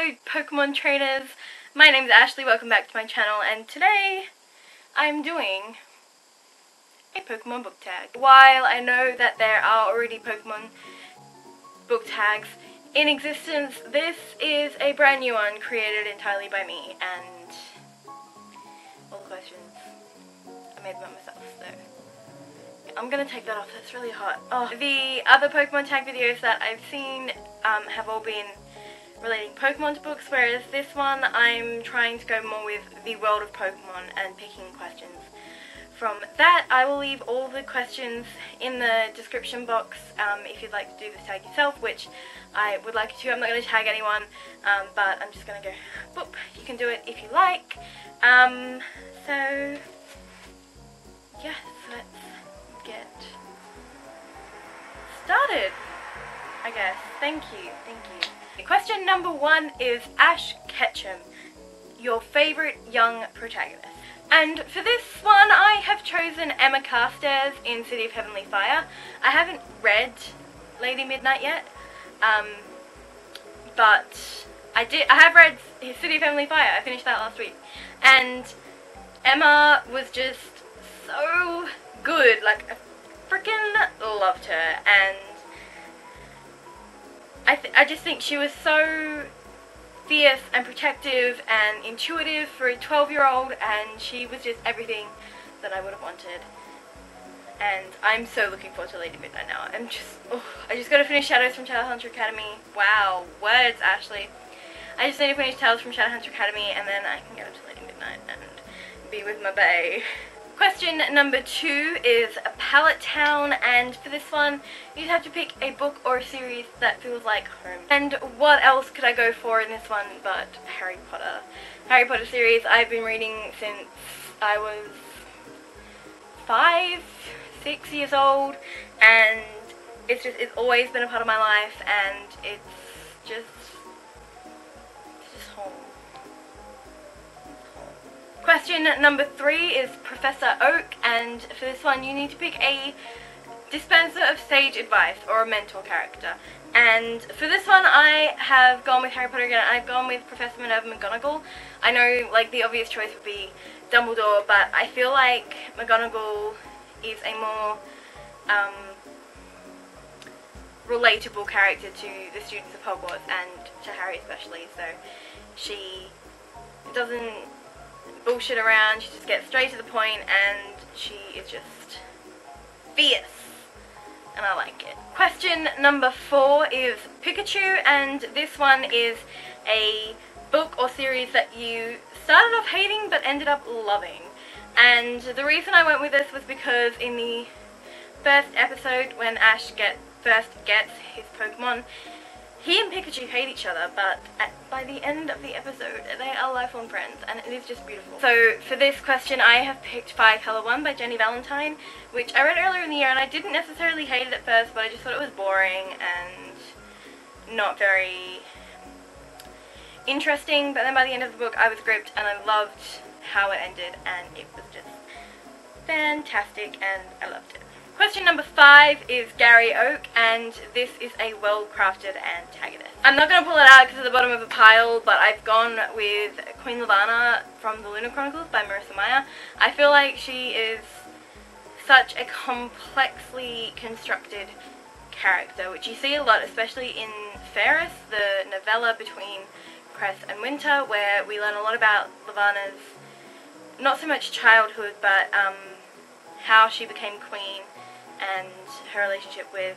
Hello Pokemon trainers, my name is Ashley, welcome back to my channel, and today I'm doing a Pokemon book tag. While I know that there are already Pokemon book tags in existence, this is a brand new one created entirely by me, and all the questions, I made them up myself, so I'm gonna take that off, that's really hot. Oh, the other Pokemon tag videos that I've seen have all been relating Pokemon to books, whereas this one I'm trying to go more with the world of Pokemon and picking questions from that. I will leave all the questions in the description box if you'd like to do this tag yourself, which I would like you to. I'm not going to tag anyone, but I'm just going to go boop. You can do it if you like. So yes, let's get started, I guess. Thank you. Question number 1 is Ash Ketchum, your favourite young protagonist. And for this one I have chosen Emma Carstairs in City of Heavenly Fire. I haven't read Lady Midnight yet, but I have read City of Heavenly Fire. I finished that last week. And Emma was just so good, like I freaking loved her, and I just think she was so fierce and protective and intuitive for a 12-year-old, and she was just everything that I would have wanted. And I'm so looking forward to Lady Midnight now. I just gotta finish Shadows from Shadowhunter Academy. Wow, words, Ashley. I just need to finish Tales from Shadowhunter Academy, and then I can get up to Lady Midnight and be with my bae. Question number 2 is Pallet Town, and for this one you'd have to pick a book or a series that feels like home. And what else could I go for in this one but Harry Potter? Harry Potter series I've been reading since I was 5, 6 years old, and it's always been a part of my life, and it's just home. Question number 3 is Professor Oak, and for this one you need to pick a dispenser of sage advice or a mentor character. And for this one I have gone with Harry Potter again. I've gone with Professor Minerva McGonagall. I know like the obvious choice would be Dumbledore, but I feel like McGonagall is a more relatable character to the students of Hogwarts and to Harry especially. So she doesn't bullshit around, she just gets straight to the point, and she is just fierce, and I like it. Question number 4 is Pikachu, and this one is a book or series that you started off hating but ended up loving. And the reason I went with this was because in the first episode when Ash first gets his Pokemon, he and Pikachu hate each other, but by the end of the episode, they are lifelong friends, and it is just beautiful. So for this question, I have picked Fire Color 1 by Jenny Valentine, which I read earlier in the year, and I didn't necessarily hate it at first, but I just thought it was boring and not very interesting. But then by the end of the book, I was gripped, and I loved how it ended, and it was just fantastic, and I loved it. Question number 5 is Gary Oak, and this is a well-crafted antagonist. I'm not going to pull it out because it's at the bottom of the pile, but I've gone with Queen Levana from the Lunar Chronicles by Marissa Meyer. I feel like she is such a complexly constructed character, which you see a lot, especially in Ferris, the novella between Cress and Winter, where we learn a lot about Levana's, not so much childhood, but how she became queen, and her relationship with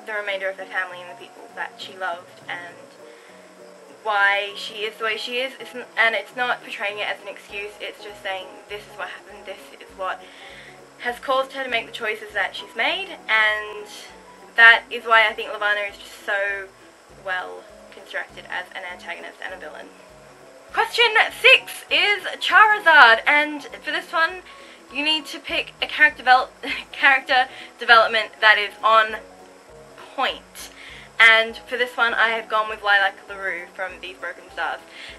the remainder of her family and the people that she loved, and why she is the way she is. And it's not portraying it as an excuse, it's just saying this is what happened, this is what has caused her to make the choices that she's made, and that is why I think Levana is just so well constructed as an antagonist and a villain. Question 6 is Charizard, and for this one you need to pick a character development that is on point. And for this one I have gone with Lilac LaRue from These Broken Stars.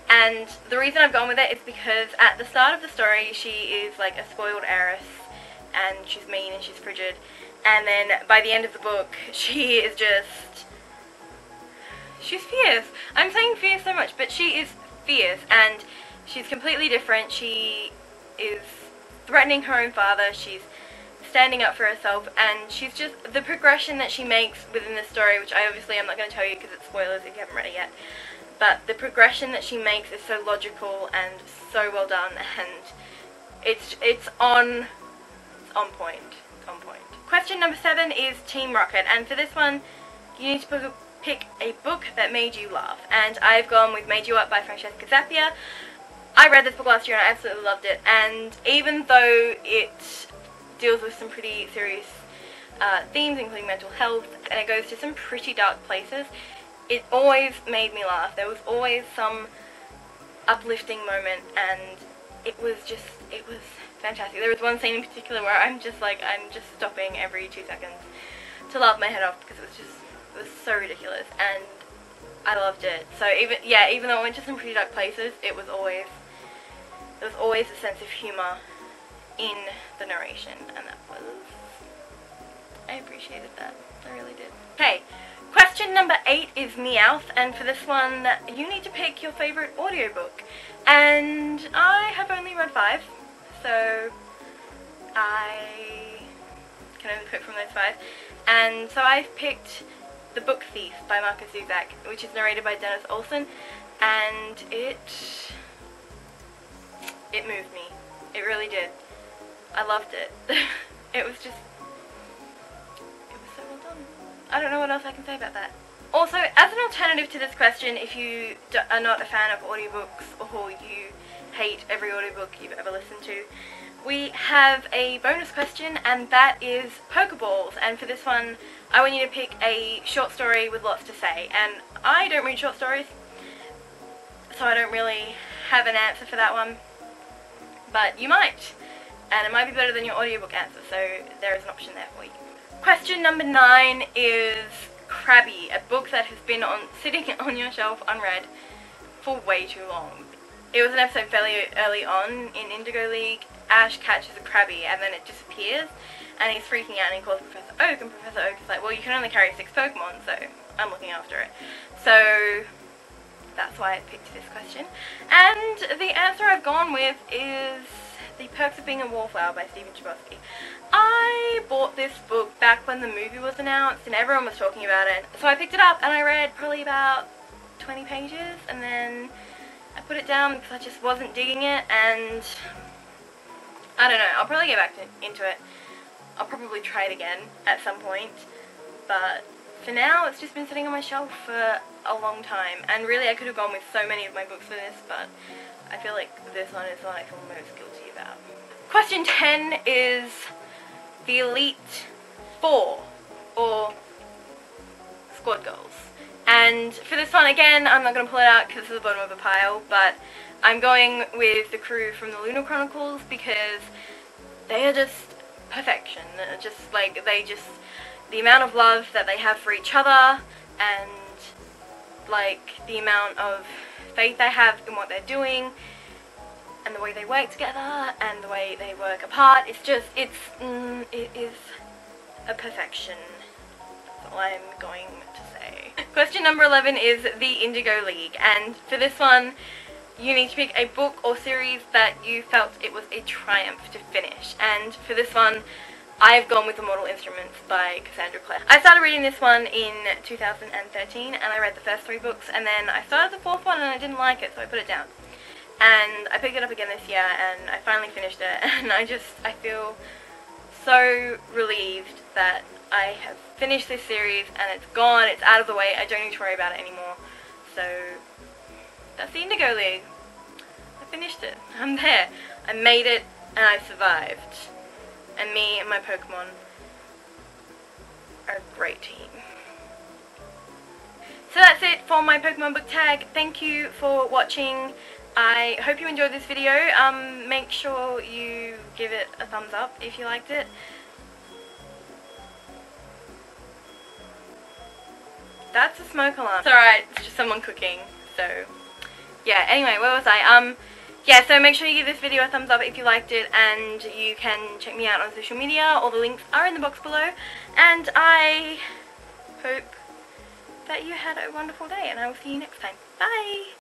And the reason I've gone with it is because at the start of the story she is like a spoiled heiress, and she's mean and she's frigid. And then by the end of the book she is just She's fierce. I'm saying fierce so much, but she is fierce, and she's completely different. She is threatening her own father, she's standing up for herself, and she's just, the progression that she makes within the story, which I obviously am not going to tell you because it's spoilers if you haven't read it yet, but the progression that she makes is so logical and so well done, and it's on point. It's on point. Question number 7 is Team Rocket, and for this one, you need to pick a book that made you laugh, and I've gone with Made You Up by Francesca Zappia. I read this book last year and I absolutely loved it, and even though it deals with some pretty serious themes, including mental health, and it goes to some pretty dark places, it always made me laugh. There was always some uplifting moment, and it was fantastic. There was one scene in particular where I'm just stopping every 2 seconds to laugh my head off because it was so ridiculous, and I loved it. So even though it went to some pretty dark places, there was always a sense of humour in the narration, and I appreciated that. I really did. Okay, question number 8 is Meowth, and for this one, you need to pick your favourite audiobook. And I have only read 5, so I can only pick from those 5. And so I've picked The Book Thief by Marcus Zuzak, which is narrated by Dennis Olsen, and it moved me. It really did. I loved it. It was so well done. I don't know what else I can say about that. Also, as an alternative to this question, if you are not a fan of audiobooks or you hate every audiobook you've ever listened to, we have a bonus question, and that is Pokéballs. And for this one, I want you to pick a short story with lots to say. And I don't read short stories, so I don't really have an answer for that one. But you might, and it might be better than your audiobook answer, so there is an option there for you. Question number 9 is Krabby, a book that has been sitting on your shelf unread for way too long. It was an episode fairly early on in Indigo League. Ash catches a Krabby and then it disappears, and he's freaking out and he calls Professor Oak, and Professor Oak is like, well, you can only carry 6 Pokemon, so I'm looking after it. So that's why I picked this question. And the answer I've gone with is The Perks of Being a Wallflower by Stephen Chbosky. I bought this book back when the movie was announced and everyone was talking about it. So I picked it up and I read probably about 20 pages, and then I put it down because I just wasn't digging it, and I don't know, I'll probably get back into it. I'll probably try it again at some point, but for now it's just been sitting on my shelf for a long time, and really I could have gone with so many of my books for this, but I feel like this one is the one I feel most guilty about. Question 10 is the Elite 4, or Squad Goals. And for this one, again, I'm not going to pull it out because it's at the bottom of the pile, but I'm going with the crew from the Lunar Chronicles because they are just perfection. Just like, the amount of love that they have for each other, and like the amount of faith they have in what they're doing, and the way they work together, and the way they work apart. It's just, it is a perfection. That's all I'm going to say. Question number 11 is the Indigo League, and for this one, you need to pick a book or series that you felt it was a triumph to finish. And for this one, I've gone with The Mortal Instruments by Cassandra Clare. I started reading this one in 2013, and I read the first 3 books, and then I started the 4th one and I didn't like it, so I put it down. And I picked it up again this year, and I finally finished it, and I feel so relieved that I have finished this series, and it's gone, it's out of the way, I don't need to worry about it anymore. So that's the Indigo League. I finished it. I'm there. I made it, and I survived. And me and my Pokemon are a great team. So that's it for my Pokemon book tag. Thank you for watching. I hope you enjoyed this video. Make sure you give it a thumbs up if you liked it. That's a smoke alarm. It's alright, it's just someone cooking. So, yeah, anyway, where was I? Yeah, so make sure you give this video a thumbs up if you liked it, and you can check me out on social media. All the links are in the box below, and I hope that you had a wonderful day, and I will see you next time. Bye!